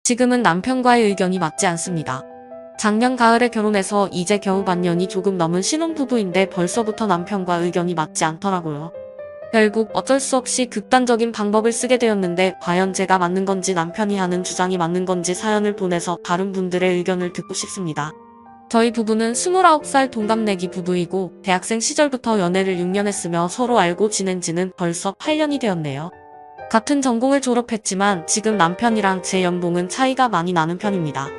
지금은 남편과의 의견이 맞지 않습니다. 작년 가을에 결혼해서 이제 겨우 반년이 조금 넘은 신혼부부인데 벌써부터 남편과 의견이 맞지 않더라고요. 결국 어쩔 수 없이 극단적인 방법을 쓰게 되었는데 과연 제가 맞는 건지 남편이 하는 주장이 맞는 건지 사연을 보내서 다른 분들의 의견을 듣고 싶습니다. 저희 부부는 29살 동갑내기 부부이고 대학생 시절부터 연애를 6년 했으며 서로 알고 지낸 지는 벌써 8년이 되었네요. 같은 전공을 졸업했지만 지금 남편이랑 제 연봉은 차이가 많이 나는 편입니다.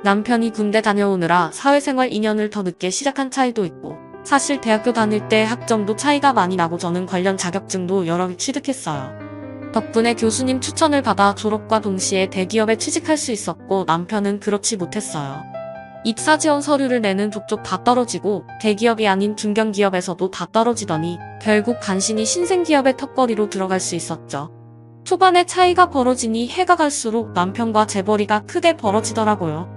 남편이 군대 다녀오느라 사회생활 2년을 더 늦게 시작한 차이도 있고 사실 대학교 다닐 때 학점도 차이가 많이 나고 저는 관련 자격증도 여러 개 취득했어요. 덕분에 교수님 추천을 받아 졸업과 동시에 대기업에 취직할 수 있었고 남편은 그렇지 못했어요. 입사 지원 서류를 내는 족족 다 떨어지고 대기업이 아닌 중견기업에서도 다 떨어지더니 결국 간신히 신생기업의 턱걸이로 들어갈 수 있었죠. 초반에 차이가 벌어지니 해가 갈수록 남편과 재벌이가 크게 벌어지더라고요.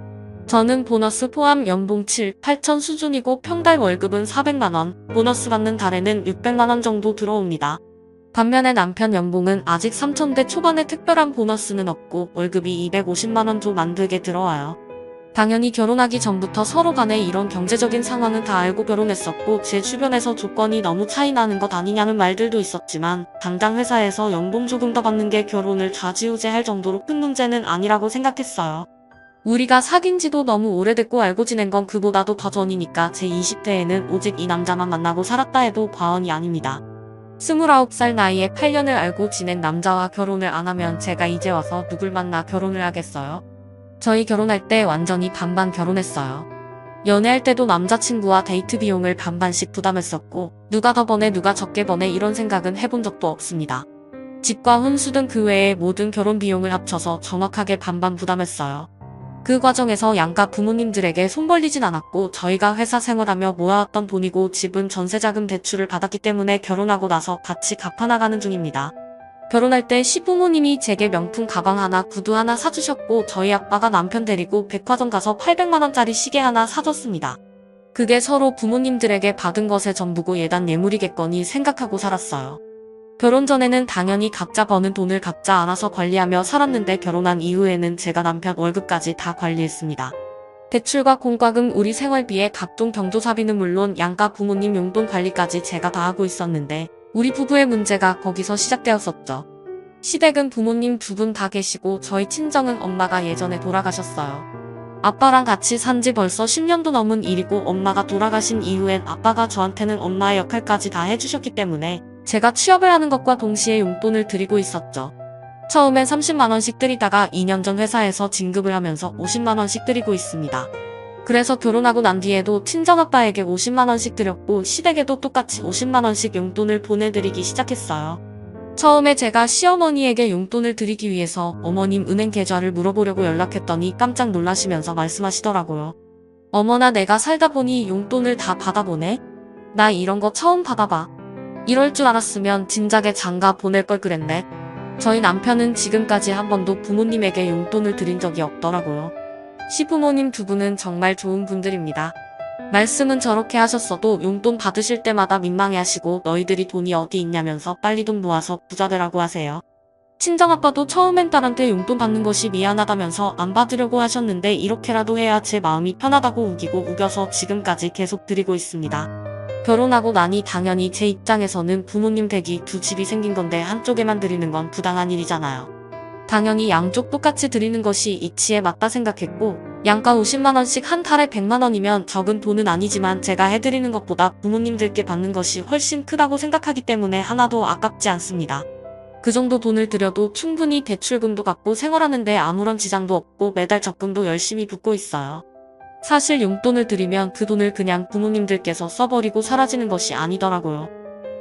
저는 보너스 포함 연봉 7, 8천 수준이고 평달 월급은 400만원, 보너스 받는 달에는 600만원 정도 들어옵니다. 반면에 남편 연봉은 아직 3천대 초반에 특별한 보너스는 없고 월급이 250만원 좀 안 되게 들어와요. 당연히 결혼하기 전부터 서로 간에 이런 경제적인 상황은 다 알고 결혼했었고 제 주변에서 조건이 너무 차이 나는 것 아니냐는 말들도 있었지만 당장 회사에서 연봉 조금 더 받는 게 결혼을 좌지우지할 정도로 큰 문제는 아니라고 생각했어요. 우리가 사귄 지도 너무 오래됐고 알고 지낸 건 그보다도 더 전이니까 제 20대에는 오직 이 남자만 만나고 살았다 해도 과언이 아닙니다. 29살 나이에 8년을 알고 지낸 남자와 결혼을 안 하면 제가 이제 와서 누굴 만나 결혼을 하겠어요? 저희 결혼할 때 완전히 반반 결혼했어요. 연애할 때도 남자친구와 데이트 비용을 반반씩 부담했었고 누가 더 버네 누가 적게 버네 이런 생각은 해본 적도 없습니다. 집과 혼수 등 그 외의 모든 결혼 비용을 합쳐서 정확하게 반반 부담했어요. 그 과정에서 양가 부모님들에게 손 벌리진 않았고 저희가 회사 생활하며 모아왔던 돈이고 집은 전세자금 대출을 받았기 때문에 결혼하고 나서 같이 갚아나가는 중입니다. 결혼할 때 시부모님이 제게 명품 가방 하나, 구두 하나 사주셨고 저희 아빠가 남편 데리고 백화점 가서 800만원짜리 시계 하나 사줬습니다. 그게 서로 부모님들에게 받은 것의 전부고 예단 예물이겠거니 생각하고 살았어요. 결혼 전에는 당연히 각자 버는 돈을 각자 알아서 관리하며 살았는데 결혼한 이후에는 제가 남편 월급까지 다 관리했습니다. 대출과 공과금, 우리 생활비에 각종 경조사비는 물론 양가 부모님 용돈 관리까지 제가 다 하고 있었는데 우리 부부의 문제가 거기서 시작되었었죠. 시댁은 부모님 두 분 다 계시고 저희 친정은 엄마가 예전에 돌아가셨어요. 아빠랑 같이 산 지 벌써 10년도 넘은 일이고 엄마가 돌아가신 이후엔 아빠가 저한테는 엄마의 역할까지 다 해주셨기 때문에 제가 취업을 하는 것과 동시에 용돈을 드리고 있었죠. 처음엔 30만원씩 드리다가 2년 전 회사에서 진급을 하면서 50만원씩 드리고 있습니다. 그래서 결혼하고 난 뒤에도 친정아빠에게 50만원씩 드렸고 시댁에도 똑같이 50만원씩 용돈을 보내드리기 시작했어요. 처음에 제가 시어머니에게 용돈을 드리기 위해서 어머님 은행 계좌를 물어보려고 연락했더니 깜짝 놀라시면서 말씀하시더라고요. 어머나 내가 살다 보니 용돈을 다 받아보네? 나 이런 거 처음 받아봐. 이럴 줄 알았으면 진작에 장가 보낼 걸 그랬네. 저희 남편은 지금까지 한 번도 부모님에게 용돈을 드린 적이 없더라고요. 시부모님 두 분은 정말 좋은 분들입니다. 말씀은 저렇게 하셨어도 용돈 받으실 때마다 민망해하시고 너희들이 돈이 어디 있냐면서 빨리 돈 모아서 부자 되라고 하세요. 친정아빠도 처음엔 딸한테 용돈 받는 것이 미안하다면서 안 받으려고 하셨는데 이렇게라도 해야 제 마음이 편하다고 우겨서 지금까지 계속 드리고 있습니다. 결혼하고 나니 당연히 제 입장에서는 부모님 댁이 두 집이 생긴 건데 한쪽에만 드리는 건 부당한 일이잖아요. 당연히 양쪽 똑같이 드리는 것이 이치에 맞다 생각했고 양가 50만원씩 한 달에 100만원이면 적은 돈은 아니지만 제가 해드리는 것보다 부모님들께 받는 것이 훨씬 크다고 생각하기 때문에 하나도 아깝지 않습니다. 그 정도 돈을 들여도 충분히 대출금도 갚고 생활하는데 아무런 지장도 없고 매달 적금도 열심히 붓고 있어요. 사실 용돈을 드리면 그 돈을 그냥 부모님들께서 써버리고 사라지는 것이 아니더라고요.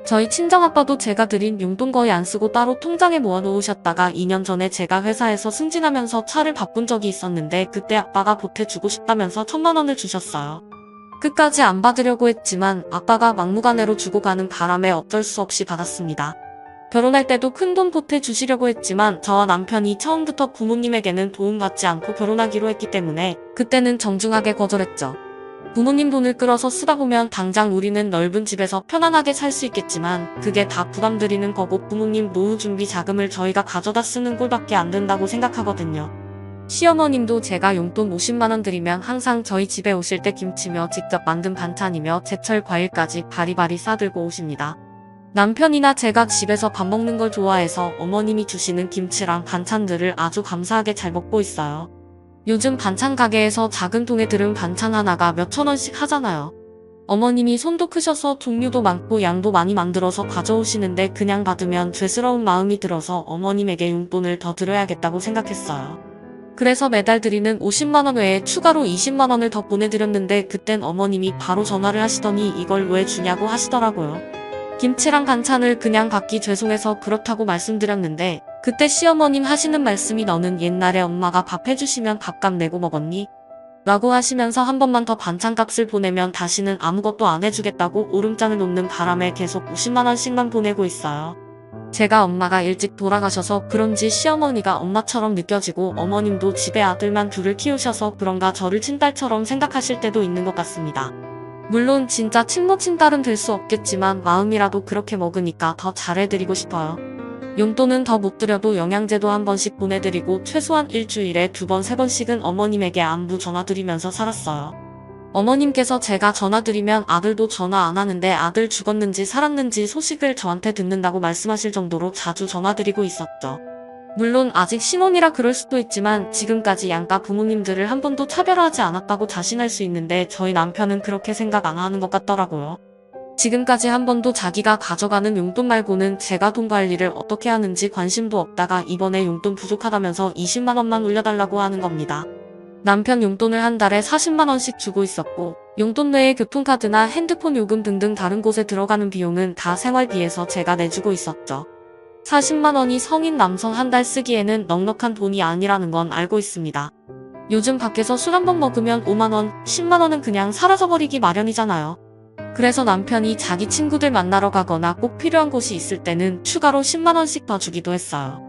저희 친정아빠도 제가 드린 용돈 거의 안 쓰고 따로 통장에 모아놓으셨다가 2년 전에 제가 회사에서 승진하면서 차를 바꾼 적이 있었는데 그때 아빠가 보태주고 싶다면서 1000만원을 주셨어요. 끝까지 안 받으려고 했지만 아빠가 막무가내로 주고 가는 바람에 어쩔 수 없이 받았습니다. 결혼할 때도 큰돈 보태주시려고 했지만 저와 남편이 처음부터 부모님에게는 도움받지 않고 결혼하기로 했기 때문에 그때는 정중하게 거절했죠. 부모님 돈을 끌어서 쓰다 보면 당장 우리는 넓은 집에서 편안하게 살 수 있겠지만 그게 다 부담드리는 거고 부모님 노후 준비 자금을 저희가 가져다 쓰는 꼴밖에 안 된다고 생각하거든요. 시어머님도 제가 용돈 50만원 드리면 항상 저희 집에 오실 때 김치며 직접 만든 반찬이며 제철 과일까지 바리바리 싸들고 오십니다. 남편이나 제가 집에서 밥 먹는 걸 좋아해서 어머님이 주시는 김치랑 반찬들을 아주 감사하게 잘 먹고 있어요. 요즘 반찬 가게에서 작은 통에 들은 반찬 하나가 몇천 원씩 하잖아요. 어머님이 손도 크셔서 종류도 많고 양도 많이 만들어서 가져오시는데 그냥 받으면 죄스러운 마음이 들어서 어머님에게 용돈을 더 드려야겠다고 생각했어요. 그래서 매달 드리는 50만원 외에 추가로 20만원을 더 보내드렸는데 그땐 어머님이 바로 전화를 하시더니 이걸 왜 주냐고 하시더라고요. 김치랑 반찬을 그냥 받기 죄송해서 그렇다고 말씀드렸는데 그때 시어머님 하시는 말씀이 너는 옛날에 엄마가 밥 해주시면 밥값 내고 먹었니? 라고 하시면서 한 번만 더 반찬값을 보내면 다시는 아무것도 안 해주겠다고 오름장을 놓는 바람에 계속 50만원씩만 보내고 있어요. 제가 엄마가 일찍 돌아가셔서 그런지 시어머니가 엄마처럼 느껴지고 어머님도 집에 아들만 둘을 키우셔서 그런가 저를 친딸처럼 생각하실 때도 있는 것 같습니다. 물론 진짜 친모 친딸은 될 수 없겠지만 마음이라도 그렇게 먹으니까 더 잘해드리고 싶어요. 용돈은 더 못 드려도 영양제도 한 번씩 보내드리고 최소한 일주일에 2번, 3번씩은 어머님에게 안부 전화드리면서 살았어요. 어머님께서 제가 전화드리면 아들도 전화 안 하는데 아들 죽었는지 살았는지 소식을 저한테 듣는다고 말씀하실 정도로 자주 전화드리고 있었죠. 물론 아직 신혼이라 그럴 수도 있지만 지금까지 양가 부모님들을 한 번도 차별하지 않았다고 자신할 수 있는데 저희 남편은 그렇게 생각 안 하는 것 같더라고요. 지금까지 한 번도 자기가 가져가는 용돈 말고는 제가 돈 관리를 어떻게 하는지 관심도 없다가 이번에 용돈 부족하다면서 20만원만 올려달라고 하는 겁니다. 남편 용돈을 한 달에 40만원씩 주고 있었고 용돈 외에 교통카드나 핸드폰 요금 등등 다른 곳에 들어가는 비용은 다 생활비에서 제가 내주고 있었죠. 40만원이 성인 남성 한 달 쓰기에는 넉넉한 돈이 아니라는 건 알고 있습니다. 요즘 밖에서 술 한 번 먹으면 5만원, 10만원은 그냥 사라져버리기 마련이잖아요. 그래서 남편이 자기 친구들 만나러 가거나 꼭 필요한 곳이 있을 때는 추가로 10만원씩 더 주기도 했어요.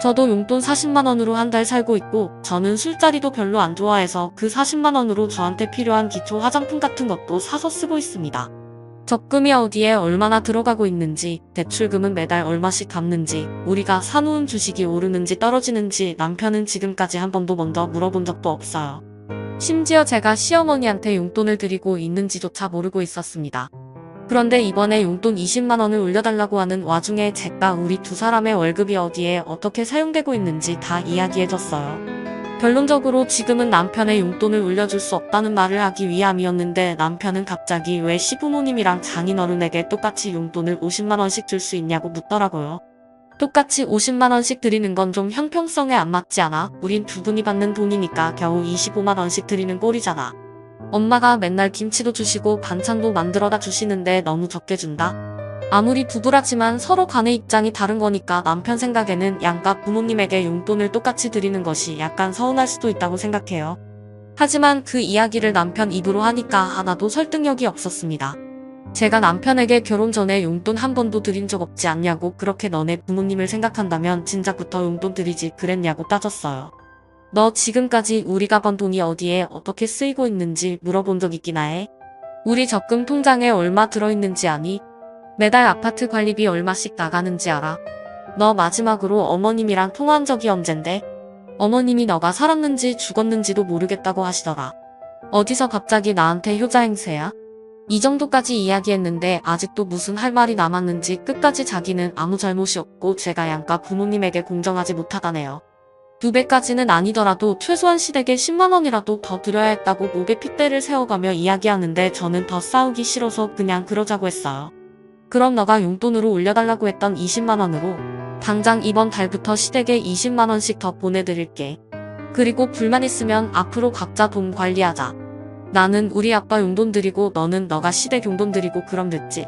저도 용돈 40만원으로 한 달 살고 있고 저는 술자리도 별로 안 좋아해서 그 40만원으로 저한테 필요한 기초 화장품 같은 것도 사서 쓰고 있습니다. 적금이 어디에 얼마나 들어가고 있는지, 대출금은 매달 얼마씩 갚는지, 우리가 사놓은 주식이 오르는지 떨어지는지 남편은 지금까지 한 번도 먼저 물어본 적도 없어요. 심지어 제가 시어머니한테 용돈을 드리고 있는지조차 모르고 있었습니다. 그런데 이번에 용돈 20만원을 올려달라고 하는 와중에 제가 우리 두 사람의 월급이 어디에 어떻게 사용되고 있는지 다 이야기해줬어요. 결론적으로 지금은 남편의 용돈을 올려줄 수 없다는 말을 하기 위함이었는데 남편은 갑자기 왜 시부모님이랑 장인어른에게 똑같이 용돈을 50만원씩 줄 수 있냐고 묻더라고요. 똑같이 50만원씩 드리는 건 좀 형평성에 안 맞지 않아? 우린 두 분이 받는 돈이니까 겨우 25만원씩 드리는 꼴이잖아. 엄마가 맨날 김치도 주시고 반찬도 만들어다 주시는데 너무 적게 준다? 아무리 부부라지만 서로 간의 입장이 다른 거니까 남편 생각에는 양가 부모님에게 용돈을 똑같이 드리는 것이 약간 서운할 수도 있다고 생각해요. 하지만 그 이야기를 남편 입으로 하니까 하나도 설득력이 없었습니다. 제가 남편에게 결혼 전에 용돈 한 번도 드린 적 없지 않냐고 그렇게 너네 부모님을 생각한다면 진작부터 용돈 드리지 그랬냐고 따졌어요. 너 지금까지 우리가 번 돈이 어디에 어떻게 쓰이고 있는지 물어본 적 있기나 해? 우리 적금 통장에 얼마 들어있는지 아니? 매달 아파트 관리비 얼마씩 나가는지 알아? 너 마지막으로 어머님이랑 통화한 적이 언젠데? 어머님이 너가 살았는지 죽었는지도 모르겠다고 하시더라. 어디서 갑자기 나한테 효자 행세야? 이 정도까지 이야기했는데 아직도 무슨 할 말이 남았는지 끝까지 자기는 아무 잘못이 없고 제가 양가 부모님에게 공정하지 못하다네요. 2배까지는 아니더라도 최소한 시댁에 10만원이라도 더 드려야 했다고 목에 핏대를 세워가며 이야기하는데 저는 더 싸우기 싫어서 그냥 그러자고 했어요. 그럼 너가 용돈으로 올려달라고 했던 20만원으로 당장 이번 달부터 시댁에 20만원씩 더 보내드릴게. 그리고 불만 있으면 앞으로 각자 돈 관리하자. 나는 우리 아빠 용돈 드리고 너는 너가 시댁 용돈 드리고 그럼 됐지.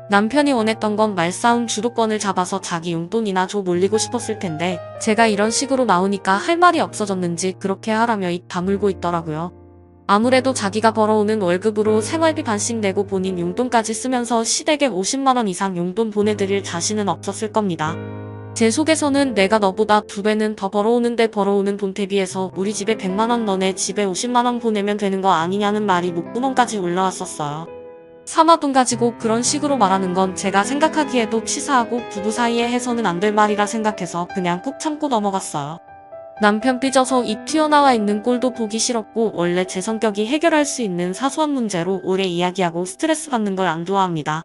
남편이 원했던 건 말싸움 주도권을 잡아서 자기 용돈이나 줘 몰리고 싶었을 텐데 제가 이런 식으로 나오니까 할 말이 없어졌는지 그렇게 하라며 입 다물고 있더라고요. 아무래도 자기가 벌어오는 월급으로 생활비 반씩 내고 본인 용돈까지 쓰면서 시댁에 50만원 이상 용돈 보내드릴 자신은 없었을 겁니다. 제 속에서는 내가 너보다 2배는 더 벌어오는데 벌어오는 돈 대비해서 우리 집에 100만원 너네 집에 50만원 보내면 되는 거 아니냐는 말이 목구멍까지 올라왔었어요. 사마돈 가지고 그런 식으로 말하는 건 제가 생각하기에도 치사하고 부부 사이에 해서는 안 될 말이라 생각해서 그냥 꾹 참고 넘어갔어요. 남편 삐져서 입 튀어나와 있는 꼴도 보기 싫었고 원래 제 성격이 해결할 수 있는 사소한 문제로 오래 이야기하고 스트레스 받는 걸 안 좋아합니다.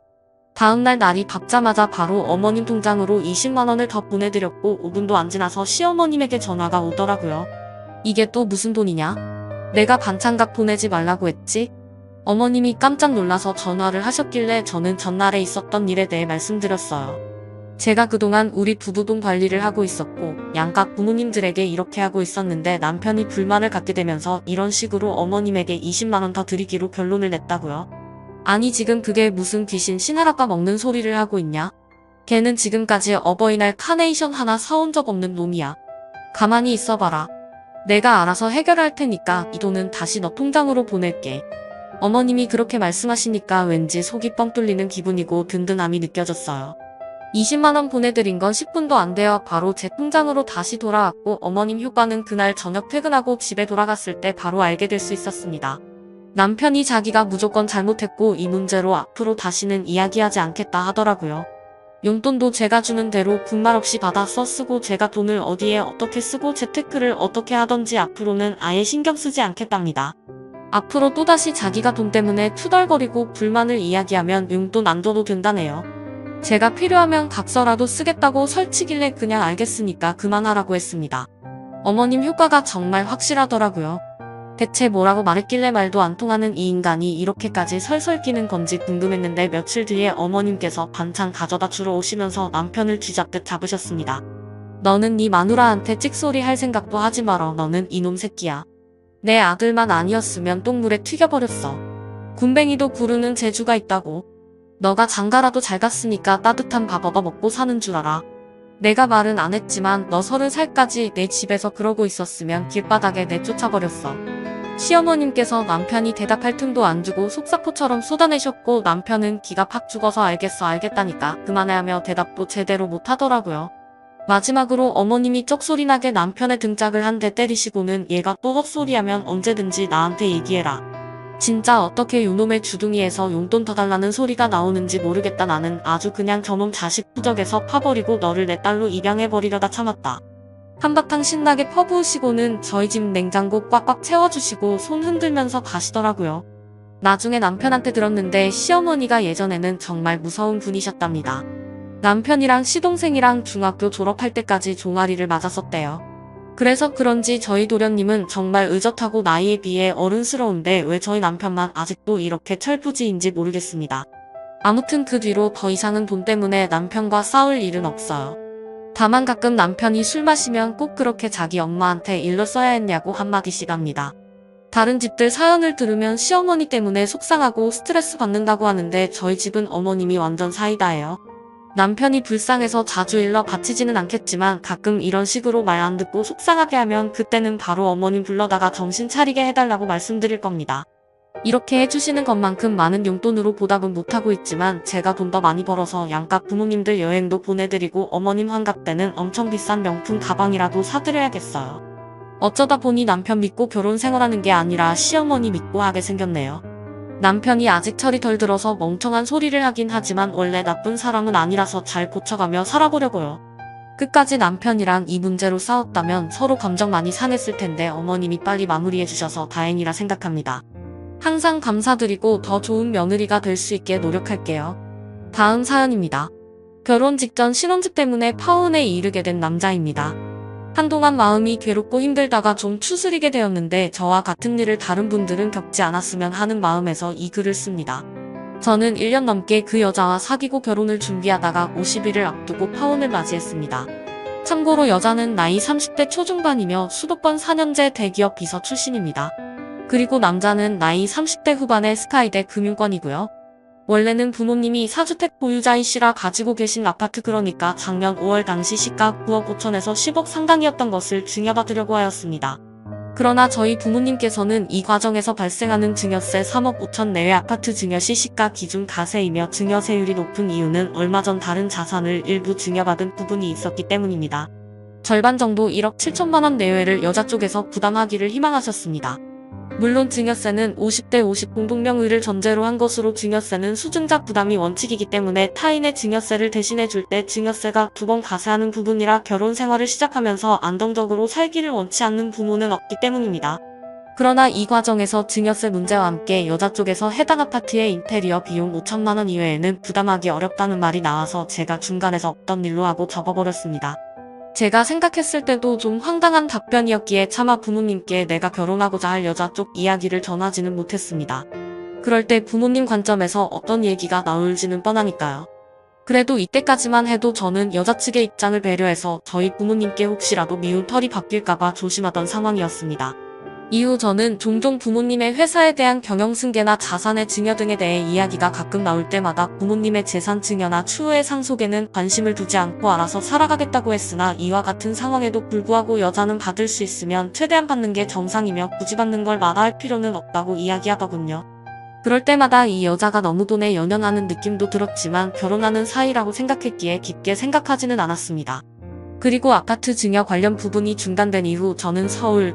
다음날 날이 밝자마자 바로 어머님 통장으로 20만 원을 더 보내드렸고 5분도 안 지나서 시어머님에게 전화가 오더라고요. 이게 또 무슨 돈이냐? 내가 반찬값 보내지 말라고 했지? 어머님이 깜짝 놀라서 전화를 하셨길래 저는 전날에 있었던 일에 대해 말씀드렸어요. 제가 그동안 우리 부부돈 관리를 하고 있었고 양가 부모님들에게 이렇게 하고 있었는데 남편이 불만을 갖게 되면서 이런 식으로 어머님에게 20만 원 더 드리기로 결론을 냈다고요. 아니 지금 그게 무슨 귀신 신하라까 먹는 소리를 하고 있냐? 걔는 지금까지 어버이날 카네이션 하나 사온 적 없는 놈이야. 가만히 있어봐라. 내가 알아서 해결할 테니까 이 돈은 다시 너 통장으로 보낼게. 어머님이 그렇게 말씀하시니까 왠지 속이 뻥 뚫리는 기분이고 든든함이 느껴졌어요. 20만 원 보내드린 건 10분도 안 되어 바로 제 통장으로 다시 돌아왔고 어머님 효과는 그날 저녁 퇴근하고 집에 돌아갔을 때 바로 알게 될 수 있었습니다. 남편이 자기가 무조건 잘못했고 이 문제로 앞으로 다시는 이야기하지 않겠다 하더라고요. 용돈도 제가 주는 대로 군말 없이 받아서 쓰고 제가 돈을 어디에 어떻게 쓰고 재테크를 어떻게 하던지 앞으로는 아예 신경 쓰지 않겠답니다. 앞으로 또다시 자기가 돈 때문에 투덜거리고 불만을 이야기하면 용돈 안 줘도 된다네요. 제가 필요하면 각서라도 쓰겠다고 설치길래 그냥 알겠으니까 그만하라고 했습니다. 어머님 효과가 정말 확실하더라고요. 대체 뭐라고 말했길래 말도 안 통하는 이 인간이 이렇게까지 설설 끼는 건지 궁금했는데 며칠 뒤에 어머님께서 반찬 가져다 주러 오시면서 남편을 쥐잡듯 잡으셨습니다. 너는 네 마누라한테 찍소리 할 생각도 하지 마라. 너는 이놈 새끼야. 내 아들만 아니었으면 똥물에 튀겨버렸어. 군뱅이도 구르는 재주가 있다고. 너가 장가라도 잘 갔으니까 따뜻한 밥 얻어 먹고 사는 줄 알아. 내가 말은 안 했지만 너 30살까지 내 집에서 그러고 있었으면 길바닥에 내쫓아버렸어. 시어머님께서 남편이 대답할 틈도 안 주고 속사포처럼 쏟아내셨고 남편은 기가 팍 죽어서 알겠어 알겠다니까 그만해 하며 대답도 제대로 못하더라고요. 마지막으로 어머님이 쩍소리나게 남편의 등짝을 한 대 때리시고는 얘가 또 헛소리하면 언제든지 나한테 얘기해라. 진짜 어떻게 요놈의 주둥이에서 용돈 더 달라는 소리가 나오는지 모르겠다. 나는 아주 그냥 저놈 자식 후적에서 파버리고 너를 내 딸로 입양해버리려다 참았다. 한바탕 신나게 퍼부으시고는 저희 집 냉장고 꽉꽉 채워주시고 손 흔들면서 가시더라고요. 나중에 남편한테 들었는데 시어머니가 예전에는 정말 무서운 분이셨답니다. 남편이랑 시동생이랑 중학교 졸업할 때까지 종아리를 맞았었대요. 그래서 그런지 저희 도련님은 정말 의젓하고 나이에 비해 어른스러운데 왜 저희 남편만 아직도 이렇게 철부지인지 모르겠습니다. 아무튼 그 뒤로 더 이상은 돈 때문에 남편과 싸울 일은 없어요. 다만 가끔 남편이 술 마시면 꼭 그렇게 자기 엄마한테 일러 써야 했냐고 한마디씩 합니다. 다른 집들 사연을 들으면 시어머니 때문에 속상하고 스트레스 받는다고 하는데 저희 집은 어머님이 완전 사이다예요. 남편이 불쌍해서 자주 일러 바치지는 않겠지만 가끔 이런 식으로 말 안 듣고 속상하게 하면 그때는 바로 어머님 불러다가 정신 차리게 해달라고 말씀드릴 겁니다. 이렇게 해주시는 것만큼 많은 용돈으로 보답은 못하고 있지만 제가 돈 더 많이 벌어서 양가 부모님들 여행도 보내드리고 어머님 환갑 때는 엄청 비싼 명품 가방이라도 사드려야겠어요. 어쩌다 보니 남편 믿고 결혼 생활하는 게 아니라 시어머니 믿고 하게 생겼네요. 남편이 아직 철이 덜 들어서 멍청한 소리를 하긴 하지만 원래 나쁜 사람은 아니라서 잘 고쳐가며 살아보려고요. 끝까지 남편이랑 이 문제로 싸웠다면 서로 감정 많이 상했을 텐데 어머님이 빨리 마무리해주셔서 다행이라 생각합니다. 항상 감사드리고 더 좋은 며느리가 될 수 있게 노력할게요. 다음 사연입니다. 결혼 직전 신혼집 때문에 파혼에 이르게 된 남자입니다. 한동안 마음이 괴롭고 힘들다가 좀 추스리게 되었는데 저와 같은 일을 다른 분들은 겪지 않았으면 하는 마음에서 이 글을 씁니다. 저는 1년 넘게 그 여자와 사귀고 결혼을 준비하다가 50일을 앞두고 파혼을 맞이했습니다. 참고로 여자는 나이 30대 초중반이며 수도권 4년제 대기업 비서 출신입니다. 그리고 남자는 나이 30대 후반의 스카이대 금융권이고요. 원래는 부모님이 4주택 보유자이시라 가지고 계신 아파트 그러니까 작년 5월 당시 시가 9억 5천에서 10억 상당이었던 것을 증여받으려고 하였습니다. 그러나 저희 부모님께서는 이 과정에서 발생하는 증여세 3억 5천 내외 아파트 증여시 시가 기준 가세이며 증여세율이 높은 이유는 얼마 전 다른 자산을 일부 증여받은 부분이 있었기 때문입니다. 절반 정도 1억 7천만 원 내외를 여자 쪽에서 부담하기를 희망하셨습니다. 물론 증여세는 50대 50 공동명의를 전제로 한 것으로 증여세는 수증자 부담이 원칙이기 때문에 타인의 증여세를 대신해 줄 때 증여세가 2번 가세하는 부분이라 결혼 생활을 시작하면서 안정적으로 살기를 원치 않는 부모는 없기 때문입니다. 그러나 이 과정에서 증여세 문제와 함께 여자 쪽에서 해당 아파트의 인테리어 비용 5천만 원 이외에는 부담하기 어렵다는 말이 나와서 제가 중간에서 없던 일로 하고 접어버렸습니다. 제가 생각했을 때도 좀 황당한 답변이었기에 차마 부모님께 내가 결혼하고자 할 여자 쪽 이야기를 전하지는 못했습니다. 그럴 때 부모님 관점에서 어떤 얘기가 나올지는 뻔하니까요. 그래도 이때까지만 해도 저는 여자 측의 입장을 배려해서 저희 부모님께 혹시라도 미운 털이 바뀔까봐 조심하던 상황이었습니다. 이후 저는 종종 부모님의 회사에 대한 경영승계나 자산의 증여 등에 대해 이야기가 가끔 나올 때마다 부모님의 재산 증여나 추후의 상속에는 관심을 두지 않고 알아서 살아가겠다고 했으나 이와 같은 상황에도 불구하고 여자는 받을 수 있으면 최대한 받는 게 정상이며 굳이 받는 걸 마다할 필요는 없다고 이야기하더군요. 그럴 때마다 이 여자가 너무 돈에 연연하는 느낌도 들었지만 결혼하는 사이라고 생각했기에 깊게 생각하지는 않았습니다. 그리고 아파트 증여 관련 부분이 중단된 이후 저는 서울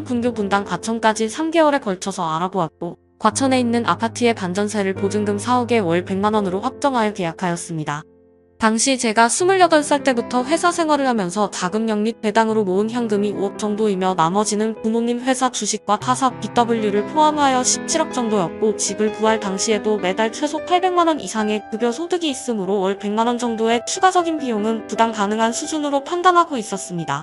분교 분당 과천까지 3개월에 걸쳐서 알아보았고 과천에 있는 아파트의 반전세를 보증금 4억에 월 100만 원으로 확정하여 계약하였습니다. 당시 제가 28살 때부터 회사 생활을 하면서 자금력 및 배당으로 모은 현금이 5억 정도이며 나머지는 부모님 회사 주식과 타사 BW를 포함하여 17억 정도였고 집을 구할 당시에도 매달 최소 800만 원 이상의 급여 소득이 있으므로 월 100만 원 정도의 추가적인 비용은 부담 가능한 수준으로 판단하고 있었습니다.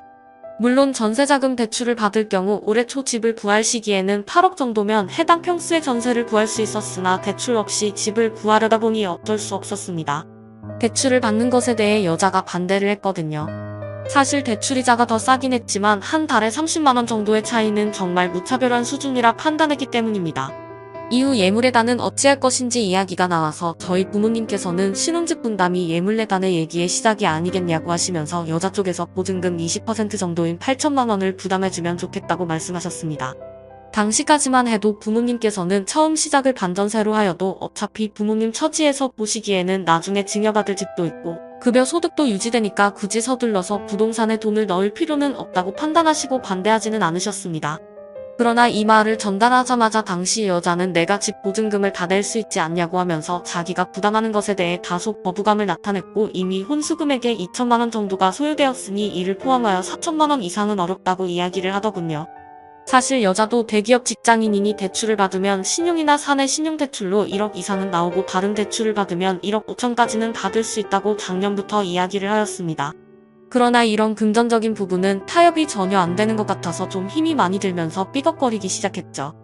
물론 전세자금 대출을 받을 경우 올해 초 집을 구할 시기에는 8억 정도면 해당 평수의 전세를 구할 수 있었으나 대출 없이 집을 구하려다 보니 어쩔 수 없었습니다. 대출을 받는 것에 대해 여자가 반대를 했거든요. 사실 대출이자가 더 싸긴 했지만 한 달에 30만 원 정도의 차이는 정말 무차별한 수준이라 판단했기 때문입니다. 이후 예물예단은 어찌할 것인지 이야기가 나와서 저희 부모님께서는 신혼집 분담이 예물예단의 얘기의 시작이 아니겠냐고 하시면서 여자 쪽에서 보증금 20% 정도인 8천만 원을 부담해주면 좋겠다고 말씀하셨습니다. 당시까지만 해도 부모님께서는 처음 시작을 반전세로 하여도 어차피 부모님 처지에서 보시기에는 나중에 증여받을 집도 있고 급여 소득도 유지되니까 굳이 서둘러서 부동산에 돈을 넣을 필요는 없다고 판단하시고 반대하지는 않으셨습니다. 그러나 이 말을 전달하자마자 당시 여자는 내가 집 보증금을 다 낼 수 있지 않냐고 하면서 자기가 부담하는 것에 대해 다소 거부감을 나타냈고 이미 혼수금액의 2천만 원 정도가 소요되었으니 이를 포함하여 4천만 원 이상은 어렵다고 이야기를 하더군요. 사실 여자도 대기업 직장인이니 대출을 받으면 신용이나 사내 신용대출로 1억 이상은 나오고 다른 대출을 받으면 1억 5천까지는 받을 수 있다고 작년부터 이야기를 하였습니다. 그러나 이런 금전적인 부분은 타협이 전혀 안 되는 것 같아서 좀 힘이 많이 들면서 삐걱거리기 시작했죠.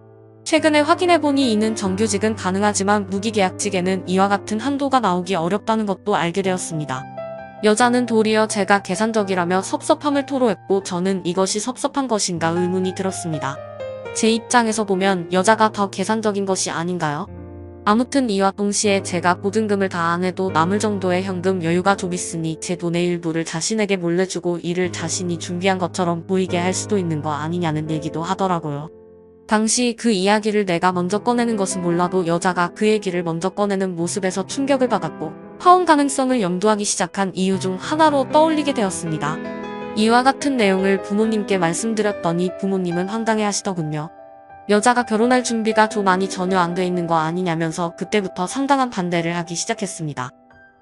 최근에 확인해보니 이는 정규직은 가능하지만 무기계약직에는 이와 같은 한도가 나오기 어렵다는 것도 알게 되었습니다. 여자는 도리어 제가 계산적이라며 섭섭함을 토로했고 저는 이것이 섭섭한 것인가 의문이 들었습니다. 제 입장에서 보면 여자가 더 계산적인 것이 아닌가요? 아무튼 이와 동시에 제가 보증금을 다 안 해도 남을 정도의 현금 여유가 좀 있으니 제 돈의 일부를 자신에게 몰래 주고 이를 자신이 준비한 것처럼 보이게 할 수도 있는 거 아니냐는 얘기도 하더라고요. 당시 그 이야기를 내가 먼저 꺼내는 것은 몰라도 여자가 그 얘기를 먼저 꺼내는 모습에서 충격을 받았고 파혼 가능성을 염두하기 시작한 이유 중 하나로 떠올리게 되었습니다. 이와 같은 내용을 부모님께 말씀드렸더니 부모님은 황당해 하시더군요. 여자가 결혼할 준비가 좀 많이 전혀 안 돼 있는 거 아니냐면서 그때부터 상당한 반대를 하기 시작했습니다.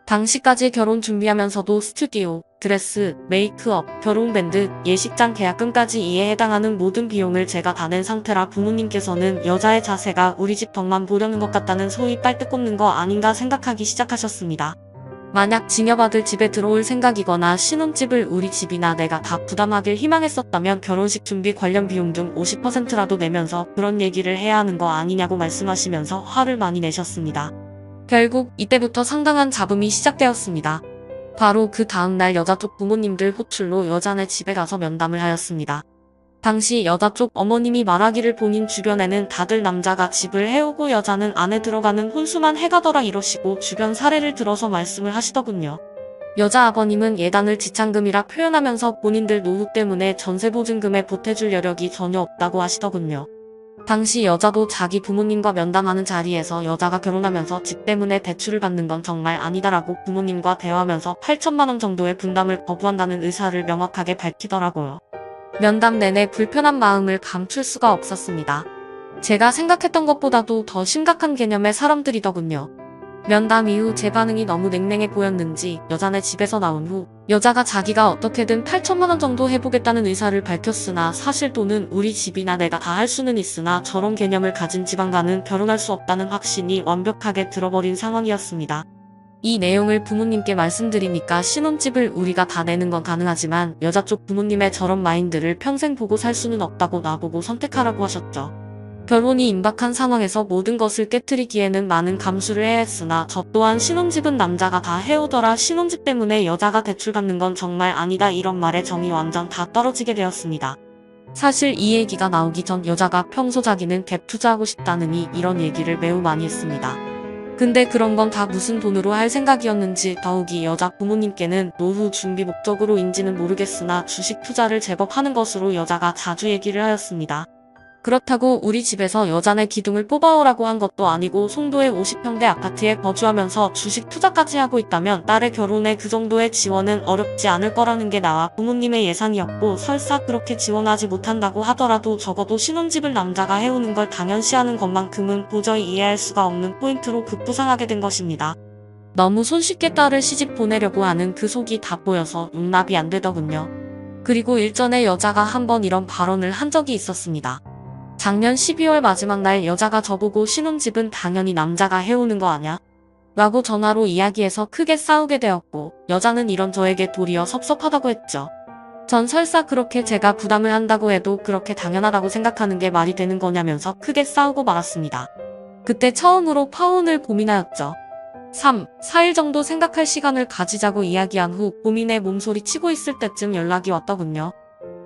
당시까지 결혼 준비하면서도 스튜디오, 드레스, 메이크업, 결혼밴드, 예식장 계약금까지 이에 해당하는 모든 비용을 제가 다 낸 상태라 부모님께서는 여자의 자세가 우리 집 덕만 보려는 것 같다는 소위 빨대 꽂는 거 아닌가 생각하기 시작하셨습니다. 만약 증여받을 집에 들어올 생각이거나 신혼집을 우리 집이나 내가 다 부담하길 희망했었다면 결혼식 준비 관련 비용 중 50%라도 내면서 그런 얘기를 해야 하는 거 아니냐고 말씀하시면서 화를 많이 내셨습니다. 결국 이때부터 상당한 잡음이 시작되었습니다. 바로 그 다음날 여자 쪽 부모님들 호출로 여자네 집에 가서 면담을 하였습니다. 당시 여자 쪽 어머님이 말하기를 본인 주변에는 다들 남자가 집을 해오고 여자는 안에 들어가는 혼수만 해가더라 이러시고 주변 사례를 들어서 말씀을 하시더군요. 여자 아버님은 예단을 지참금이라 표현하면서 본인들 노후 때문에 전세보증금에 보태줄 여력이 전혀 없다고 하시더군요. 당시 여자도 자기 부모님과 면담하는 자리에서 여자가 결혼하면서 집 때문에 대출을 받는 건 정말 아니다라고 부모님과 대화하면서 8천만 원 정도의 분담을 거부한다는 의사를 명확하게 밝히더라고요. 면담 내내 불편한 마음을 감출 수가 없었습니다. 제가 생각했던 것보다도 더 심각한 개념의 사람들이더군요. 면담 이후 제 반응이 너무 냉랭해 보였는지 여자네 집에서 나온 후 여자가 자기가 어떻게든 8천만 원 정도 해보겠다는 의사를 밝혔으나 사실 돈은 우리 집이나 내가 다 할 수는 있으나 저런 개념을 가진 지방과는 결혼할 수 없다는 확신이 완벽하게 들어버린 상황이었습니다. 이 내용을 부모님께 말씀드리니까 신혼집을 우리가 다 내는 건 가능하지만 여자 쪽 부모님의 저런 마인드를 평생 보고 살 수는 없다고 나보고 선택하라고 하셨죠. 결혼이 임박한 상황에서 모든 것을 깨트리기에는 많은 감수를 해야 했으나 저 또한 신혼집은 남자가 다 해오더라 신혼집 때문에 여자가 대출 받는 건 정말 아니다 이런 말에 정이 완전 다 떨어지게 되었습니다. 사실 이 얘기가 나오기 전 여자가 평소 자기는 갭 투자하고 싶다느니 이런 얘기를 매우 많이 했습니다. 근데 그런 건 다 무슨 돈으로 할 생각이었는지 더욱이 여자 부모님께는 노후 준비 목적으로인지는 모르겠으나 주식 투자를 제법 하는 것으로 여자가 자주 얘기를 하였습니다. 그렇다고 우리 집에서 여자네 기둥을 뽑아오라고 한 것도 아니고 송도의 50평대 아파트에 거주하면서 주식 투자까지 하고 있다면 딸의 결혼에 그 정도의 지원은 어렵지 않을 거라는 게 나와 부모님의 예상이었고 설사 그렇게 지원하지 못한다고 하더라도 적어도 신혼집을 남자가 해오는 걸 당연시하는 것만큼은 도저히 이해할 수가 없는 포인트로 급부상하게 된 것입니다. 너무 손쉽게 딸을 시집 보내려고 하는 그 속이 다 보여서 용납이 안 되더군요. 그리고 일전에 여자가 한번 이런 발언을 한 적이 있었습니다. 작년 12월 마지막 날 여자가 저보고 신혼집은 당연히 남자가 해오는 거 아냐? 라고 전화로 이야기해서 크게 싸우게 되었고 여자는 이런 저에게 도리어 섭섭하다고 했죠. 전 설사 그렇게 제가 부담을 한다고 해도 그렇게 당연하다고 생각하는 게 말이 되는 거냐면서 크게 싸우고 말았습니다. 그때 처음으로 파혼을 고민하였죠. 3, 4일 정도 생각할 시간을 가지자고 이야기한 후 고민에 몸소리 치고 있을 때쯤 연락이 왔더군요.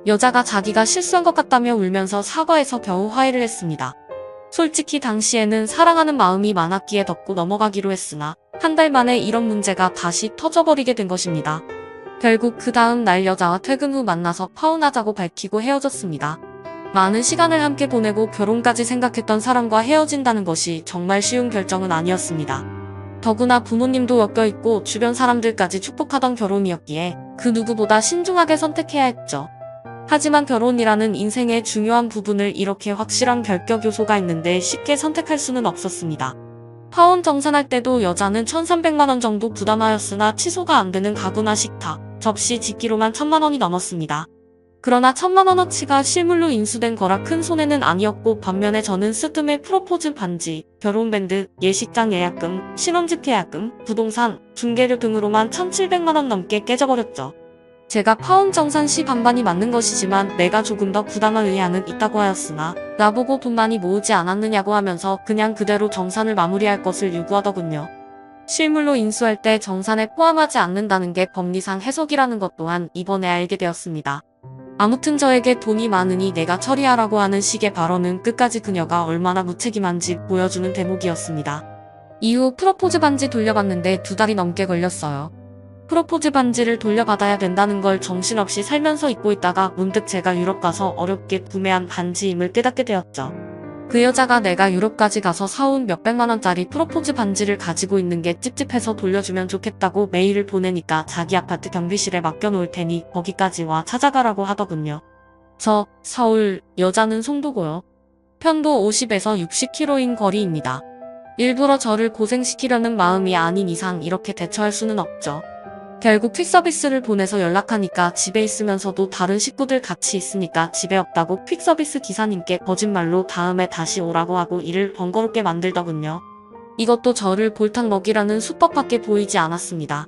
여자가 자기가 실수한 것 같다며 울면서 사과해서 겨우 화해를 했습니다. 솔직히 당시에는 사랑하는 마음이 많았기에 덮고 넘어가기로 했으나 한 달 만에 이런 문제가 다시 터져버리게 된 것입니다. 결국 그 다음 날 여자와 퇴근 후 만나서 파혼하자고 밝히고 헤어졌습니다. 많은 시간을 함께 보내고 결혼까지 생각했던 사람과 헤어진다는 것이 정말 쉬운 결정은 아니었습니다. 더구나 부모님도 엮여있고 주변 사람들까지 축복하던 결혼이었기에 그 누구보다 신중하게 선택해야 했죠. 하지만 결혼이라는 인생의 중요한 부분을 이렇게 확실한 결격 요소가 있는데 쉽게 선택할 수는 없었습니다. 파혼 정산할 때도 여자는 1,300만 원 정도 부담하였으나 취소가 안 되는 가구나 식탁, 접시 짓기로만 1,000만 원이 넘었습니다. 그러나 1,000만 원어치가 실물로 인수된 거라 큰 손해는 아니었고 반면에 저는 스드메 프로포즈 반지, 결혼밴드, 예식장 예약금, 신혼집 계약금, 부동산, 중개료 등으로만 1,700만 원 넘게 깨져버렸죠. 제가 파혼 정산 시 반반이 맞는 것이지만 내가 조금 더 부담할 의향은 있다고 하였으나 나보고 돈 많이 모으지 않았느냐고 하면서 그냥 그대로 정산을 마무리할 것을 요구하더군요. 실물로 인수할 때 정산에 포함하지 않는다는 게 법리상 해석이라는 것 또한 이번에 알게 되었습니다. 아무튼 저에게 돈이 많으니 내가 처리하라고 하는 식의 발언은 끝까지 그녀가 얼마나 무책임한지 보여주는 대목이었습니다. 이후 프로포즈 반지 돌려받는데 2달이 넘게 걸렸어요. 프로포즈 반지를 돌려받아야 된다는 걸 정신없이 살면서 잊고 있다가 문득 제가 유럽 가서 어렵게 구매한 반지임을 깨닫게 되었죠. 그 여자가 내가 유럽까지 가서 사온 몇백만 원짜리 프로포즈 반지를 가지고 있는 게 찝찝해서 돌려주면 좋겠다고 메일을 보내니까 자기 아파트 경비실에 맡겨놓을 테니 거기까지 와 찾아가라고 하더군요. 저 서울, 여자는 송도고요. 편도 50에서 60km인 거리입니다. 일부러 저를 고생시키려는 마음이 아닌 이상 이렇게 대처할 수는 없죠. 결국 퀵서비스를 보내서 연락하니까 집에 있으면서도 다른 식구들 같이 있으니까 집에 없다고 퀵서비스 기사님께 거짓말로 다음에 다시 오라고 하고 일을 번거롭게 만들더군요. 이것도 저를 골탕 먹이라는 수법밖에 보이지 않았습니다.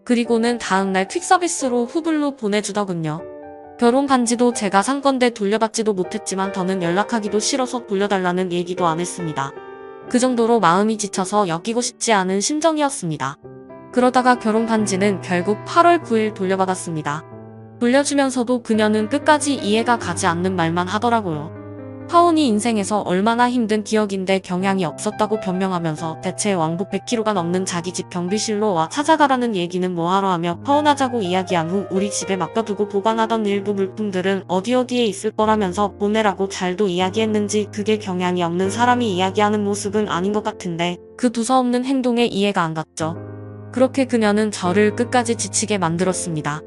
그리고는 다음날 퀵서비스로 후불로 보내주더군요. 결혼 반지도 제가 산 건데 돌려받지도 못했지만 더는 연락하기도 싫어서 돌려달라는 얘기도 안 했습니다. 그 정도로 마음이 지쳐서 엮이고 싶지 않은 심정이었습니다. 그러다가 결혼 반지는 결국 8월 9일 돌려받았습니다. 돌려주면서도 그녀는 끝까지 이해가 가지 않는 말만 하더라고요. 파혼이 인생에서 얼마나 힘든 기억인데 경향이 없었다고 변명하면서 대체 왕복 100km가 넘는 자기 집 경비실로 와 찾아가라는 얘기는 뭐하러 하며 파혼하자고 이야기한 후 우리 집에 맡겨두고 보관하던 일부 물품들은 어디어디에 있을 거라면서 보내라고 잘도 이야기했는지 그게 경향이 없는 사람이 이야기하는 모습은 아닌 것 같은데 그 두서없는 행동에 이해가 안 갔죠. 그렇게 그녀는 저를 끝까지 지치게 만들었습니다.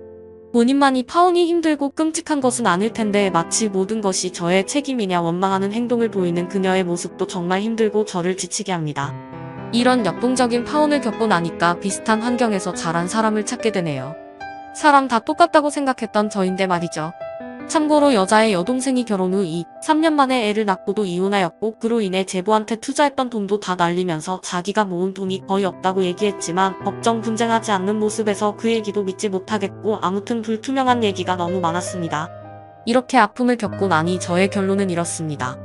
본인만이 파혼이 힘들고 끔찍한 것은 아닐 텐데 마치 모든 것이 저의 책임이냐 원망하는 행동을 보이는 그녀의 모습도 정말 힘들고 저를 지치게 합니다. 이런 역동적인 파혼을 겪고 나니까 비슷한 환경에서 자란 사람을 찾게 되네요. 사람 다 똑같다고 생각했던 저인데 말이죠. 참고로 여자의 여동생이 결혼 후 3년 만에 애를 낳고도 이혼하였고 그로 인해 제보한테 투자했던 돈도 다 날리면서 자기가 모은 돈이 거의 없다고 얘기했지만 법정 분쟁하지 않는 모습에서 그 얘기도 믿지 못하겠고 아무튼 불투명한 얘기가 너무 많았습니다. 이렇게 아픔을 겪고 나니 저의 결론은 이렇습니다.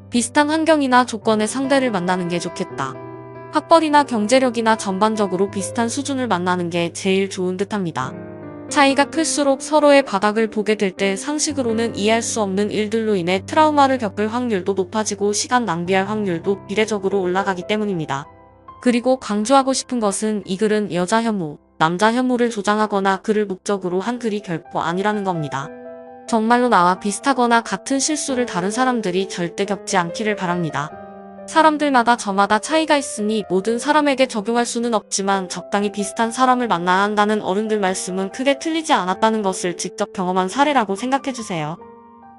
비슷한 환경이나 조건의 상대를 만나는 게 좋겠다. 학벌이나 경제력이나 전반적으로 비슷한 수준을 만나는 게 제일 좋은 듯합니다. 차이가 클수록 서로의 바닥을 보게 될 때 상식으로는 이해할 수 없는 일들로 인해 트라우마를 겪을 확률도 높아지고 시간 낭비할 확률도 비례적으로 올라가기 때문입니다. 그리고 강조하고 싶은 것은 이 글은 여자 혐오, 남자 혐오를 조장하거나 그를 목적으로 한 글이 결코 아니라는 겁니다. 정말로 나와 비슷하거나 같은 실수를 다른 사람들이 절대 겪지 않기를 바랍니다. 사람들마다 저마다 차이가 있으니 모든 사람에게 적용할 수는 없지만 적당히 비슷한 사람을 만나야 한다는 어른들 말씀은 크게 틀리지 않았다는 것을 직접 경험한 사례라고 생각해주세요.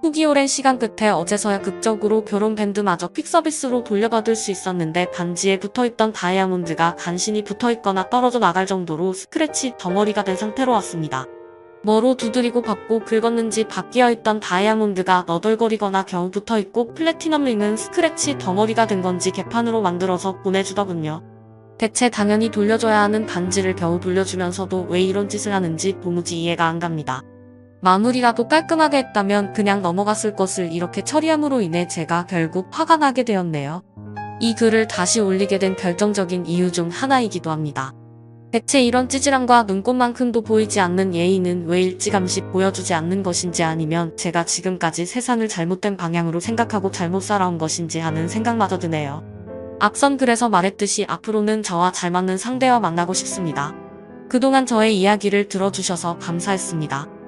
후기 오랜 시간 끝에 어제서야 극적으로 결혼 밴드마저 퀵서비스로 돌려받을 수 있었는데 반지에 붙어있던 다이아몬드가 간신히 붙어있거나 떨어져 나갈 정도로 스크래치 덩어리가 된 상태로 왔습니다. 뭐로 두드리고 받고 긁었는지 바뀌어있던 다이아몬드가 너덜거리거나 겨우 붙어있고 플래티넘 링은 스크래치 덩어리가 된 건지 개판으로 만들어서 보내주더군요. 대체 당연히 돌려줘야 하는 반지를 겨우 돌려주면서도 왜 이런 짓을 하는지 도무지 이해가 안 갑니다. 마무리라도 깔끔하게 했다면 그냥 넘어갔을 것을 이렇게 처리함으로 인해 제가 결국 화가 나게 되었네요. 이 글을 다시 올리게 된 결정적인 이유 중 하나이기도 합니다. 대체 이런 찌질함과 눈꽃만큼도 보이지 않는 예의는 왜 일찌감치 보여주지 않는 것인지 아니면 제가 지금까지 세상을 잘못된 방향으로 생각하고 잘못 살아온 것인지 하는 생각마저 드네요. 앞선 글에서 말했듯이 앞으로는 저와 잘 맞는 상대와 만나고 싶습니다. 그동안 저의 이야기를 들어주셔서 감사했습니다.